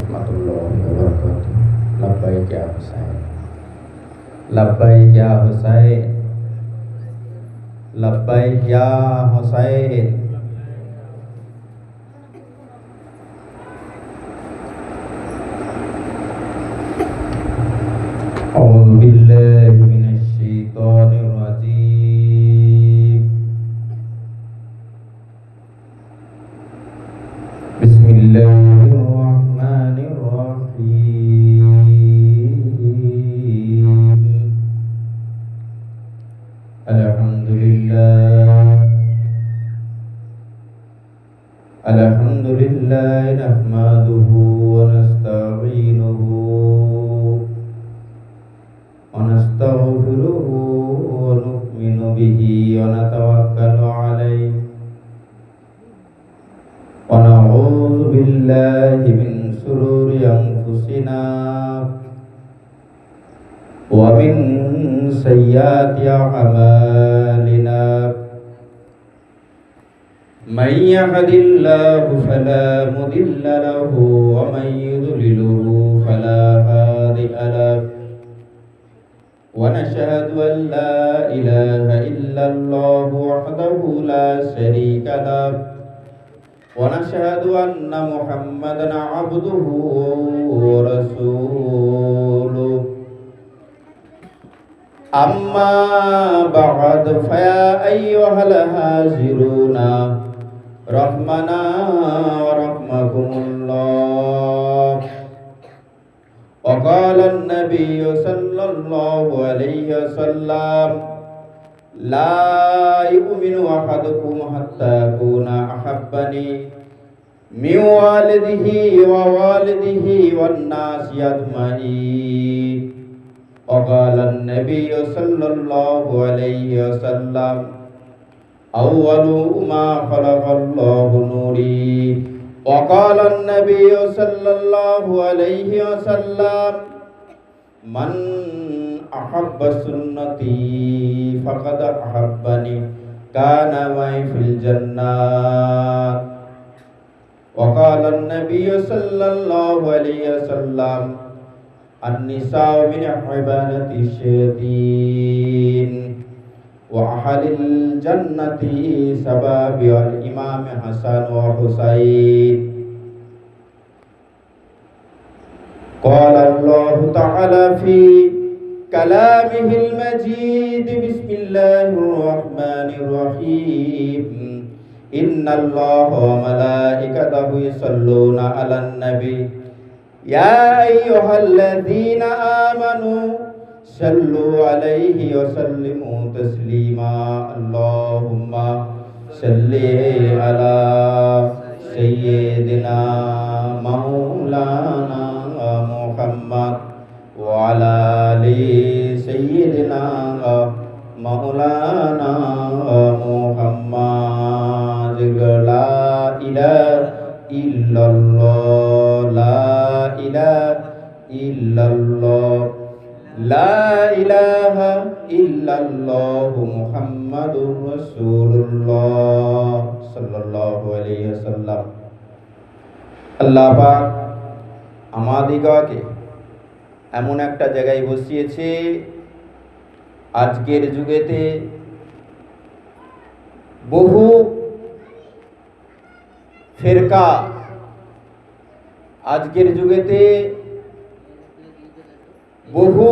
warahmatullahi wabarakatuh. Labbaik ya Husain. Labbaik ya Husain. Labbaik ya Husain. A'udzu billahi minasy syaithanir rajim. Bismillahirrahmanirrahim. Alhamdulillah nahmaduhu wa nasta'inuhu wa nastaghfiruhu wa nu'minu bihi wa natawakkalu alayhi wa na'udzu billahi min shururi anfusina wa min sayyiati a'malina. من يهد الله فلا مضل له ومن يضلله فلا هادي له ونشهد أن لا إله إلا الله وحده لا شريك له ونشهد أن محمدا عبده ورسوله. أما بعد فيا أيها الحاضرون رحمنا ورحمكم الله. وقال النبي صلى الله عليه وسلم لا يؤمن أحدكم حتى أكون أحبني من والده ووالده والناس أجمعين. وقال النبي صلى الله عليه وسلم أول ما خلق الله نوري. وقال النبي صلى الله عليه وسلم من أحب سنتي فقد أحبني كان معي في الجنة. وقال النبي صلى الله عليه وسلم النساء من عبادة الشياطين وأهل الجنة سباب الإمام حسن وحسين. قال الله تعالى في كلامه المجيد بسم الله الرحمن الرحيم إن الله وملائكته يصلون على النبي يا أيها الذين آمنوا صلوا عليه وسلموا تسليما. اللهم صل على سيدنا مولانا محمد وعلى آل سيدنا مولانا محمد. لا إله إلا الله لا إله إلا الله لا إله إلا الله محمد رسول الله صلى الله عليه وسلم. আল্লাহ পাক আমাদিগকে এমন একটা জায়গায় বসিয়েছে আজকের যুগেতে বহু ফেরকা, আজকের যুগেতে বহু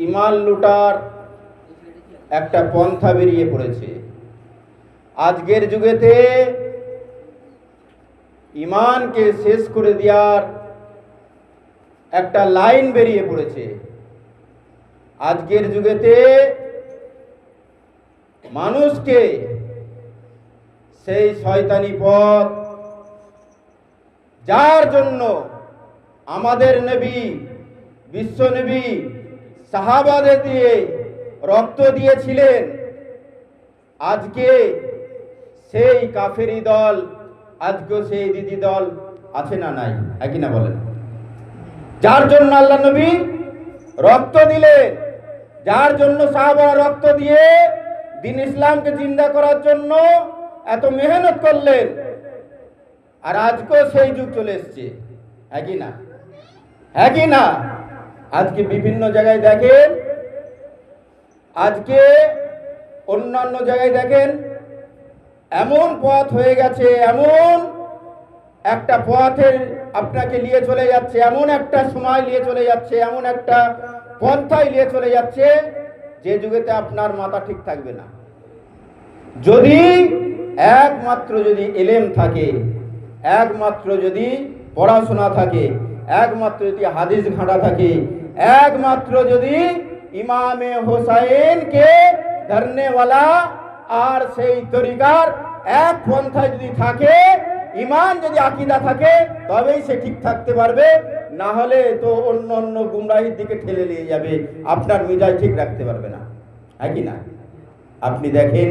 ইমান লুটার একটা পন্থা বেরিয়ে পড়েছে। আজকের যুগেতে ইমানকে শেষ করে দেওয়ার একটা লাইন বেরিয়ে পড়েছে। আজকের যুগেতে মানুষকে সেই শয়তানি পথ, যার জন্য আমাদের নবী, বিশ্ব নবী সাহাবাদের দিয়ে রক্ত দিয়েছিলেন, আজকে সেই কাফেরি দল, আজকে সেই দিদি দল আছে না নাই? একই না বলেন? যার জন্য আল্লাহ নবী রক্ত দিলেন, যার জন্য সাহাবারা রক্ত দিয়ে দিন ইসলামকে জিন্দা করার জন্য এত মেহনত করলেন, আর আজকেও সেই যুগ চলে এসছে। হ্যাঁ কি না? হ্যাঁ কি না? আজকে বিভিন্ন জায়গায় দেখেন, আজকে অন্যান্য জায়গায় দেখেন, এমন পথ হয়ে গেছে, এমন একটা পথের আপনাকে নিয়ে চলে যাচ্ছে, এমন একটা সময় নিয়ে চলে যাচ্ছে, এমন একটা পন্থায় নিয়ে চলে যাচ্ছে যে যুগেতে আপনার মাথা ঠিক থাকবে না। যদি একমাত্র যদি ইলম থাকে, একমাত্র যদি পড়াশোনা থাকে, একমাত্র যদি হাদিস ঘাঁটা থাকে, একমাত্র যদি ইমামে হোসাইনকে ধরনেওয়ালা আর সেই তরিকার এক পন্থায় যদি থাকে, ইমান যদি আকীদা থাকে, তবেই সে ঠিক থাকতে পারবে। না হলে তো অন্য অন্য গুমরাহির দিকে ঠেলে নিয়ে যাবে, আপনার মিজাজ ঠিক রাখতে পারবে না। হ্যাঁ কি না? আপনি দেখেন,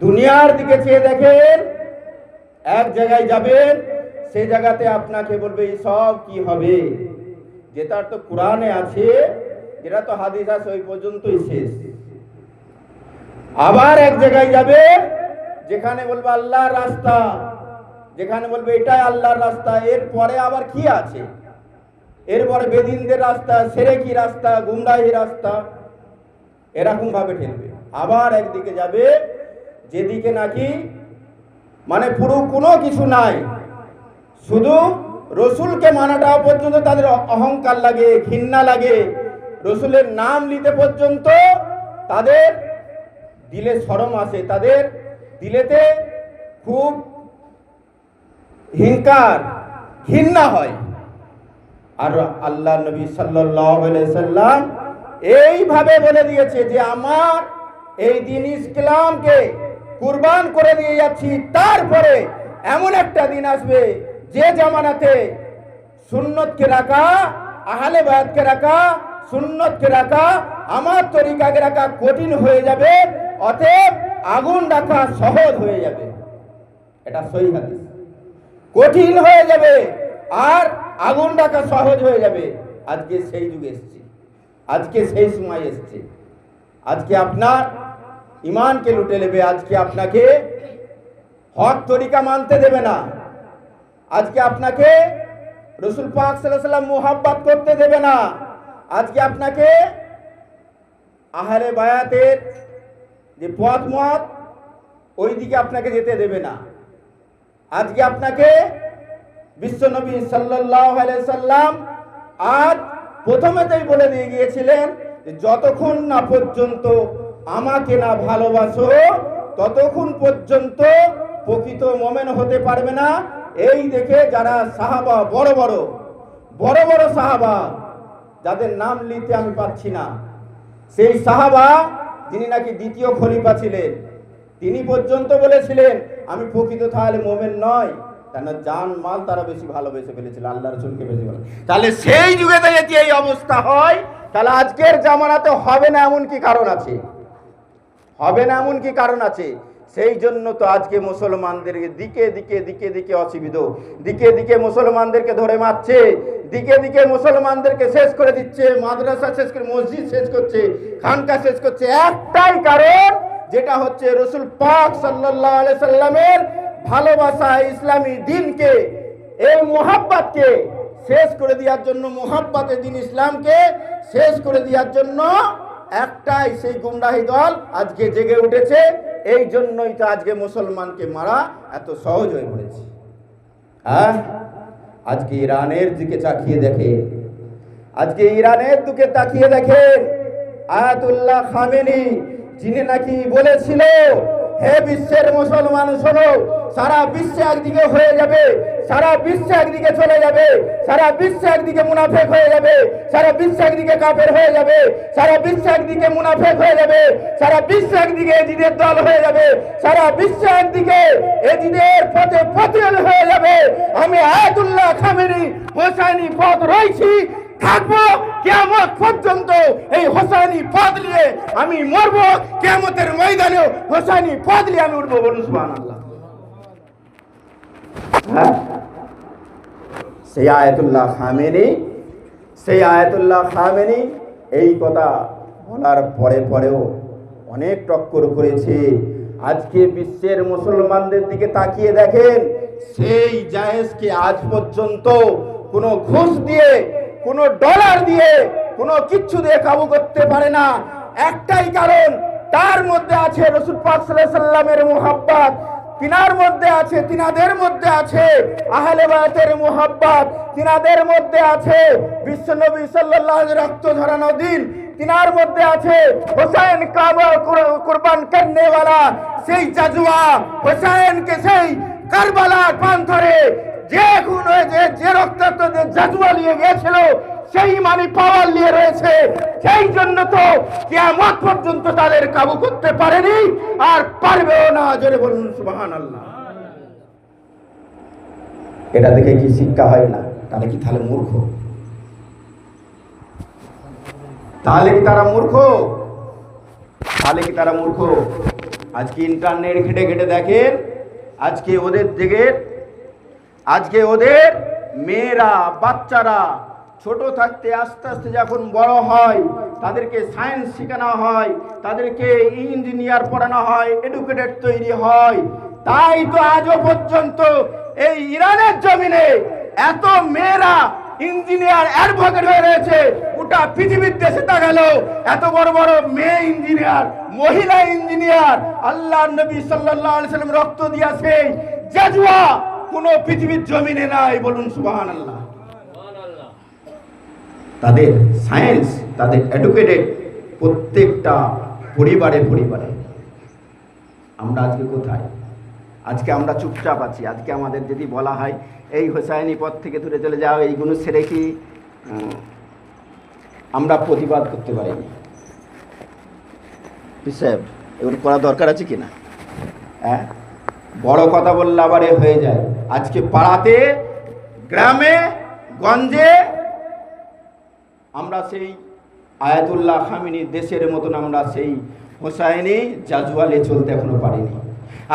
দুনিয়ার দিকে চেয়ে দেখেন, এক জায়গায় যাবেন, সেই জায়গাতে আপনাকে বলবে এই সব কি হবে, যেটা তো কোরআনে আছে, যেটা তো হাদিস আছে, ওই পর্যন্তই শেষ। আবার এক জায়গায় যাবে, যেখানে বলবে আল্লাহর রাস্তা, যেখানে বলবে এটাই আল্লাহর রাস্তা, এরপরে আবার কি আছে, এরপরে বেদিনদের রাস্তা, সেরেকি রাস্তা, গুমরাহি রাস্তা, এরকম ভাবে ঠেলবে। আবার একদিকে যাবে, যেদিকে নাকি মানে পুরো কোনো কিছু নাই, শুধু রসুলকে মানাটা পর্যন্ত তাদের অহংকার লাগে, ঘৃণা লাগে, রসুলের নাম নিতে পর্যন্ত তাদের দিলে শরম আসে, তাদের দিলেতে খুব হিংকার, ঘৃণা হয়। আর আল্লাহ নবী সাল্লাল্লাহু আলাইহি সাল্লাম এইভাবে বলে দিয়েছে যে আমার এই দিন ইসলামকে কুরবান করে দিয়ে যাচ্ছি, তারপরে এমন একটা দিন আসবে যে জামানাতে সুন্নতকে রাখা, আহলে বায়াতকে রাখা, সুন্নতকে রাখা, আমার তরিকাকে রাখা কঠিন হয়ে যাবে, অতএব আগুন রাখা সহজ হয়ে যাবে। এটা সহিহ হাদিস। কঠিন হয়ে যাবে আর আগুন রাখা সহজ হয়ে যাবে। আজকে সেই যুগে এসেছে, আজকে সেই সময় এসেছে। আজকে আপনার ইমানকে লুটে নেবে, আজকে আপনাকে হক তরিকা মানতে দেবে না, আজকে আপনাকে রসুল পাক সাল্লাল্লাহু আলাইহি ওয়াসাল্লাম মুহাব্বত করতে দেবে না, আজকে আপনাকে আহলে বায়াতের যে পথ মত ওই দিকে আপনাকে যেতে দেবে না। আজকে আপনাকে বিশ্বনবী সাল্লাল্লাহু আলাইহি সাল্লাম আজ প্রথমেতেই বলে দিয়ে গিয়েছিলেন যে যতক্ষণ না পর্যন্ত আমাকে না ভালোবাসো, ততক্ষণ পর্যন্ত প্রকৃত মুমিন হতে পারবে না। এই দেখে যারা সাহাবা, বড় বড় সাহাবা, যাদের নাম নিতে আমি পাচ্ছি না, সেই সাহাবা যিনি নাকি দ্বিতীয় খলিফা ছিলেন, তিনি পর্যন্ত বলেছিলেন আমি প্রকৃত তাহলে মুমিন নয়, কেন জান মাল তারা বেশি ভালোবেসে ফেলেছিল, আল্লাহ রাসূলকে বেশি ভালো। তাহলে সেই যুগে যদি এই অবস্থা হয়, তাহলে আজকের জামানাতে হবে না এমন কি কারণ আছে? হবে না এমন কি কারণ আছে? সেই জন্য তো আজকে মুসলমানদেরকে দিকে দিকে দিকে দিকে অসুবিধা, দিকে দিকে মুসলমানদেরকে ধরে মারছে, দিকে দিকে মুসলমানদেরকে শেষ করে দিচ্ছে, মাদ্রাসা শেষ করে, মসজিদ শেষ করছে, খানকা শেষ করছে। একটাই কারণ, যেটা হচ্ছে রসুল পাক সাল্লাল্লাহু আলাইহি সাল্লামের ভালোবাসা, ইসলামী দিনকে, এই মুহাব্বতকে শেষ করে দেওয়ার জন্য, মুহাব্বতে দিন ইসলামকে শেষ করে দেওয়ার জন্য একটাই সেই গুমরাহি দল আজকে জেগে উঠেছে। এই জন্যই তো আজকে মুসলমানকে মারা এত সহজ হয়ে পড়েছে। হ্যাঁ, আজকে ইরানের দিকে তাকিয়ে দেখে, আজকে ইরানের দিকে তাকিয়ে দেখেন, আয়াতুল্লাহ খামেনি যিনি নাকি বলেছিল হে বিশ্বের মুসলমান শোনো, সারা বিশ্ব একদিকে হয়ে যাবে, সারা বিশ্ব একদিকে চলে যাবে, সারা বিশ্ব একদিকে মুনাফেক হয়ে যাবে, সারা বিশ্ব একদিকে কাফের হয়ে যাবে, সারা বিশ্ব একদিকে মুনাফেক হয়ে যাবে, সারা বিশ্ব একদিকে এজিদের দল হয়ে যাবে, সারা বিশ্ব একদিকে এজিদের পথে পতিত হয়ে যাবে। আমি আয়াতুল্লাহ খামেনি হোসাইনি পথ রয়েছি, থাকবো কিয়ামত পর্যন্ত। এই হোসাইনি পথ নিয়ে আমি মরবো, কিয়ামতের ময়দানেও হোসাইনি পথ নিয়ে আমি উঠবো। বলুন সুবহানাল্লাহ। সেই আয়াতুল্লাহ খামেনি এই কথা বলার পরেও অনেক টক্কর করেছে। আজকে বিশ্বের মুসলমানদের দিকে তাকিয়ে দেখেন, সেই জায়েজকে আজ পর্যন্ত কোনো ঘুষ দিয়ে, কোনো ডলার দিয়ে, কোনো কিচ্ছু দিয়ে কাবু করতে পারে না। একটাই কারণ, তার মধ্যে আছে রাসূল পাক সাল্লাল্লাহু আলাইহি সাল্লামের মুহাব্বত, তিনার মধ্যে আছে, তিনাদের মধ্যে আছে আহলে বায়তের মুহাব্বত, তিনাদের মধ্যে আছে বিশ্বনবী সাল্লাল্লাহু আলাইহি রক্ত ঝরানো দিন, তিনার মধ্যে আছে হোসেন কাবা কুরবান করনে वाला সেই জাজওয়া, হোসেনকে সেই কারবালার প্রান্তরে যে খুন হয়েছে, যে রক্তাক্ত যে জাজওয়া নিয়ে গিয়েছিল, সেই মানি পাওয়ার নিয়ে রয়েছে। সেই জন্য তো কিয়ামত পর্যন্ত তাদের কাবু করতে পারেনি, আর পারবেও না। জোরে বলুন সুবহানাল্লাহ। এটা দেখে কি শিক্ষা হয় না? তাহলে কি তাহলে মূর্খ? তাহলে কি তারা মূর্খ? তাহলে কি তারা মূর্খ? আজকে ইন্টারনেট ঘেটে ঘেটে দেখেন, আজকে ওদের দিকে, আজকে ওদের মেয়েরা, বাচ্চারা ছোট থাকতে আস্তে আস্তে যখন বড় হয়, তাদেরকে সায়েন্স শেখানো হয়, তাদেরকে ইঞ্জিনিয়ার পড়ানো হয়, এডুকেটেড তৈরি হয়। তাই তো আজও পর্যন্ত এই ইরানের জমিনে এত মেয়েরা ইঞ্জিনিয়ার, অ্যাডভোকেট হয়ে রয়েছে। গোটা পৃথিবীর দেশে তা গেল এত বড় বড় মেয়ে ইঞ্জিনিয়ার, মহিলা ইঞ্জিনিয়ার, আল্লাহ নবী সাল্লাল্লাহু আলাইহি সাল্লাম রক্ত দিয়েছে, জাজওয়া কোন পৃথিবীর জমিনে নাই। বলুন সুবহানাল্লাহ। তাদের সায়েন্স, তাদের এডুকেটেড প্রত্যেকটা পরিবারে পরিবারে। আমরা আজকে কোথায়? আজকে আমরা চুপচাপ আছি। আজকে আমাদের যদি বলা হয় এই হোসাইনি পথ থেকে দূরে চলে যাও, এইগুলো ছেড়ে কি আমরা প্রতিবাদ করতে পারিনি? সাহেব, এগুলো করা দরকার আছে কিনা? হ্যাঁ, বড় কথা বললে আবার হয়ে যায়। আজকে পাড়াতে, গ্রামে, গঞ্জে আমরা সেই আয়াতুল্লাহ খামেনি দেশের মতন আমরা সেই হোসাইনি জাজওয়ালে চলতে এখনো পারিনি।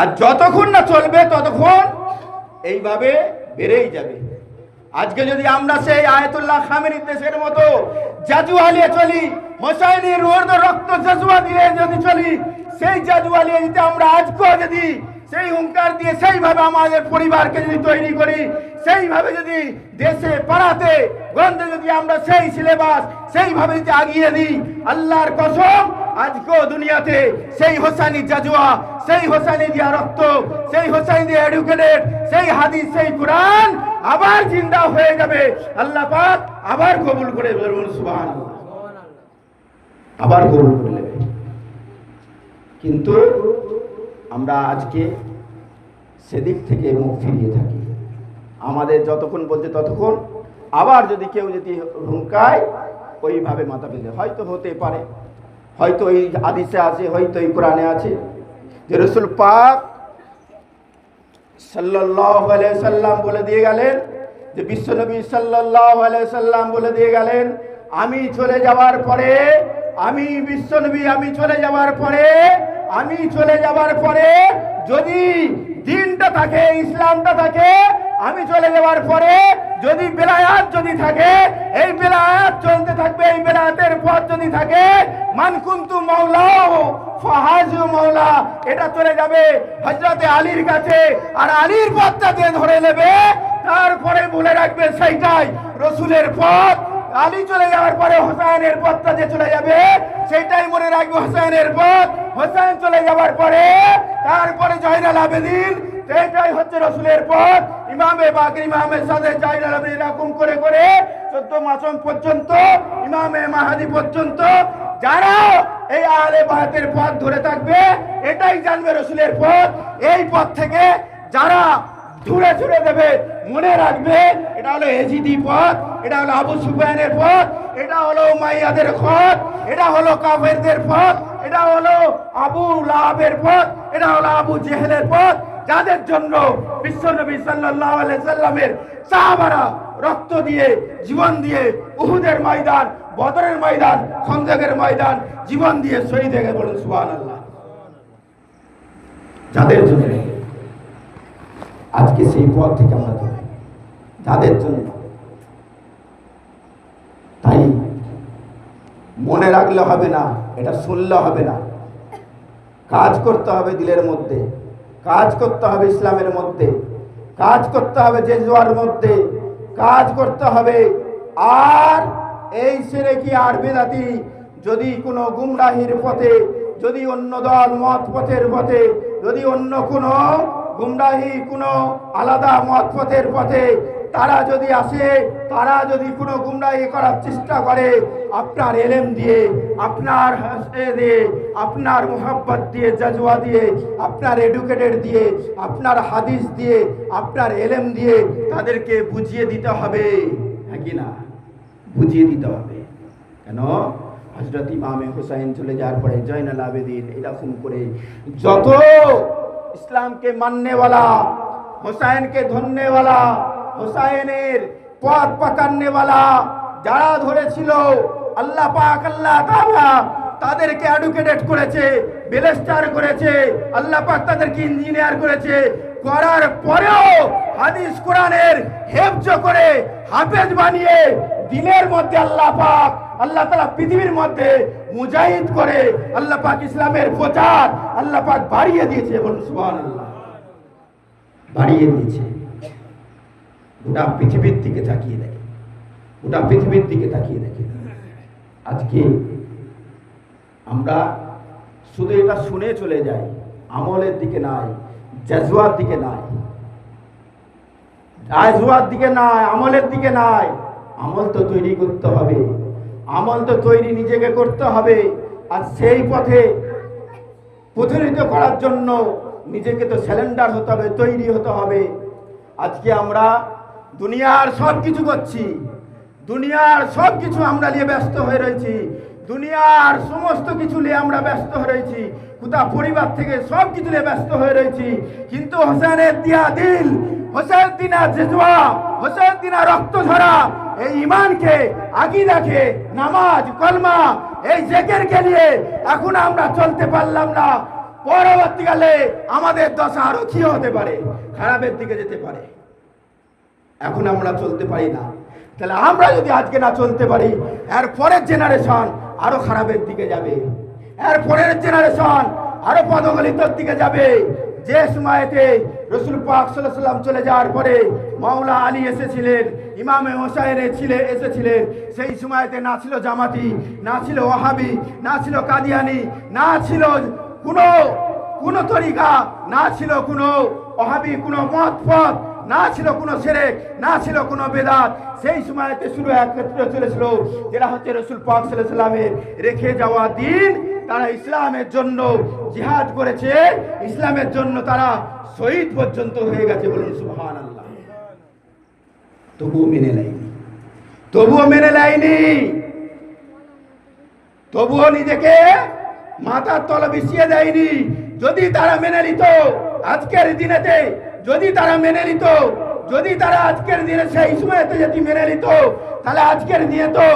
আর যতক্ষণ না চলবে ততক্ষণ এইভাবে বেড়েই যাবে। আজকে যদি আমরা সেই আয়াতুল্লাহ খামেনি দেশের মতো জাজওয়ালে চলি, হোসাইনির রক্ত জাজওয়া দিয়ে যদি চলি, সেই জাজওয়ালে যদি আমরা আজকেও যদি সেই হুঙ্কার দিয়ে সেইভাবে আমাদের পরিবারকে যদি তৈরি করি, সেইভাবে যদি দেশে পাড়াতে গঞ্জে যদি আমরা সেই সিলেবাস সেইভাবে যদি আগিয়ে দিই, আল্লাহর কসম আজকেও দুনিয়াতে সেই হোসাইনি জাজওয়া, সেই হোসাইনি দিয়া রক্ত, সেই হোসাইনি দিয়া এডুকেটেড, সেই হাদিস, সেই কোরআন আবার জিন্দা হয়ে যাবে। আল্লাহ পাক আবার কবুল করে বলুন সুবহানাল্লাহ, আবার কবুল করে নেবে। কিন্তু আমরা আজকে সেদিক থেকে মুখ ফিরিয়ে থাকি। আমাদের যতক্ষণ বলছে ততক্ষণ, আবার যদি কেউ যদি হুঙ্কায় ওইভাবে মাথা পেতে, হয়তো হতে পারে, হয়তো এই হাদিসে আছে, হয়তো এই কোরআনে আছে যে রাসূল পাক সাল্লাল্লাহু আলাইহি সাল্লাম বলে দিয়ে গেলেন, যে বিশ্বনবী সাল্লাল্লাহু আলাইহি সাল্লাম বলে দিয়ে গেলেন, আমি চলে যাওয়ার পরে, আমি বিশ্বনবী আমি চলে যাওয়ার পরে, আমি চলে যাওয়ার পরে যদি দিনটা থাকে, ইসলামটা থাকে, আমি চলে যাওয়ার পরে যদি বেলায়াত যদি থাকে, এই বেলায়াত চলতে থাকবে, এই বেলায়াতের পথ যদি থাকে, মান কুনতু মাওলাহু ফাহাজু মাওলা, এটা চলে যাবে হযরতে আলীর কাছে, আর আলীর পথটা দিয়ে ধরে নেবে। তারপরে বলে রাখবে সেইটাই রাসূলের পথ। আলী চলে যাওয়ার পরে হোসেনের পথটা যে চলে যাবে, সেইটাই মনে রাখবে হোসেনের পথ। হোসেন চলে যাওয়ার পরে তারপরে জয়নাল আবেদিন, সেইটাই হচ্ছে রাসূলের পথ। ইমামে বাকর, ইমামের সাথে জয়নাল আবেদিন এরকম করে করে 14 মাসুম পর্যন্ত, ইমামে মাহদী পর্যন্ত যারা এই আহলে বায়তের পথ ধরে থাকবে, এটাই জানবে রাসূলের পথ। এই পথ থেকে যারা দূরে ছুড়ে দেবে, মনে রাখবে এটা হলো এজিদি পথ, এটা হলো আবু সুফিয়ানের পথ, এটা হলো উমাইয়াদের পথ, এটা হলো কাফেরদের পথ, এটা হলো আবু লাহাবের পথ, এটা হলো আবু জেহেলের পথ, যাদের জন্য বিশ্বনবী সাল্লাল্লাহু আলাইহি সাল্লামের সাহাবারা রক্ত দিয়ে, জীবন দিয়ে উহুদের ময়দান, বদরের ময়দান, খন্দকের ময়দান জীবন দিয়ে শহীদ হয়ে গেছে। বলুন সুবহানাল্লাহ। যাদের জন্য আজকে সেই পথ থেকে আমরা ধরি, যাদের জন্য। তাই মনে রাখলে হবে না, এটা শুনলে হবে না, কাজ করতে হবে দিলের মধ্যে, কাজ করতে হবে ইসলামের মধ্যে, কাজ করতে হবে জেজওয়ার মধ্যে, কাজ করতে হবে। আর এই শিরকি আর বিদআতি যদি কোনো গুমরাহির পথে, যদি অন্য দল মত পথের পথে, যদি অন্য কোনো গুমরাহি কোনো আলাদা মত পথের পথে তারা যদি আসে, তারা যদি কোনো গুমরাহি করার চেষ্টা করে, আপনার এলেম দিয়ে, আপনার দিয়ে, আপনার মোহাব্বত দিয়ে, জজবা দিয়ে, আপনার এডুকেটেড দিয়ে, আপনার হাদিস দিয়ে, আপনার এলেম দিয়ে তাদেরকে বুঝিয়ে দিতে হবে, হ্যাঁ কি না? বুঝিয়ে দিতে হবে। কেন? হযরত ইমামে হুসাইন চলে যাওয়ার পরে জয়নাল আবেদিন এরকম করে যত ইসলামকে মাননেওয়ালা, হুসাইনকে ধরনেওয়ালা, হুসাইনের পথ পাকান্নেওয়ালা যারা ধরেছিল, আল্লাহ পাক আল্লাহ তাআলা তাদেরকে এডুকেটেড করেছে, ব্যারিস্টার করেছে, আল্লাহ পাক তাদেরকে ইঞ্জিনিয়ার করেছে, করার পরেও হাদিস কোরআনের হেফজ করে হাফেজ বানিয়ে দিনের মধ্যে আল্লাহ পাক আল্লাহ তাআলা পৃথিবীর মধ্যে মুজাহিদ করে আল্লাহ পাক ইসলামের প্রচার আল্লাহ পাক বাড়িয়ে দিয়েছে। বলুন সুবহানাল্লাহ। বাড়িয়ে দিয়েছে। গোটা পৃথিবীর দিকে তাকিয়ে দেখে, গোটা পৃথিবীর দিকে তাকিয়ে দেখে। আজকে আমরা শুধু এটা শুনে চলে যাই, আমলের দিকে নাই, জজবার দিকে নাই, জজবার দিকে নাই, আমলের দিকে নাই। আমল তো তৈরি করতে হবে, আমল তো তৈরি নিজেকে করতে হবে। আর সেই পথে প্রতিনিধিত্ব করার জন্য নিজেকে তো স্যালেন্ডার হতে হবে, তৈরি হতে হবে। আজকে আমরা দুনিয়ার সব কিছু করছি, দুনিয়ার সব কিছু আমরা নিয়ে ব্যস্ত হয়ে রয়েছি, দুনিয়ার সমস্ত কিছু নিয়ে আমরা ব্যস্ত হয়ে রয়েছি, কোথা পরিবার থেকে সব কিছু নিয়ে ব্যস্ত হয়ে রয়েছি। কিন্তু হোসেনের দিয়া দিল, হোসেন দিনা জজবা, হোসেন দিনা রক্ত ঝরা এই ইমানকে, আকীদাকে, নামাজ, কলমা, এই জিকিরকে নিয়ে এখন আমরা চলতে পারলাম না। পরবর্তীকালে আমাদের দশা আরো কি হতে পারে, খারাপের দিকে যেতে পারে। এখন আমরা চলতে পারি না, তাহলে আমরা যদি আজকে না চলতে পারি, এর পরের জেনারেশন আরো খারাপের দিকে যাবে, এর পরের জেনারেশন আরো পদগলিতর দিকে যাবে। যে সময়তে রাসূল পাক সাল্লাল্লাহু আলাইহি ওয়াসাল্লাম চলে যাওয়ার পরে মাওলা আলী এসেছিলেন, ইমামে হোসাইনের ছেলে এসেছিলেন, সেই সময়তে না ছিল জামাতি, না ছিল ওয়াহাবি, না ছিল কাদিয়ানি, না ছিল কোনো তরিকা, না ছিল কোনো ওয়াহাবি কোনো মত পথ, না ছিল কোনো শিরক, না ছিল কোনো বেদাত। সেই সময়তে শুরু একত্র চলেছিল যেটা হচ্ছে রাসূল পাক সাল্লাল্লাহু আলাইহি ওয়াসাল্লামের রেখে যাওয়া দিন। তারা ইসলামের জন্য জিহাদ করেছে, ইসলামের জন্য তারা শহীদ পর্যন্ত হয়ে গেছে। বলুন সুবহানাল্লাহ। তবুও মেনে নেয়নি, তবুও মেনে নেয়নি, তবুও নিজেকে মাথার তলে বিছিয়ে দেয়নি। যদি তারা মেনে নিত আজকের দিনেতে, যদি তারা মেনে নিত, যদি তারা আজকের দিনে সেই সময়তে যদি মেনে নিত, তাহলে আজকের দিনে তো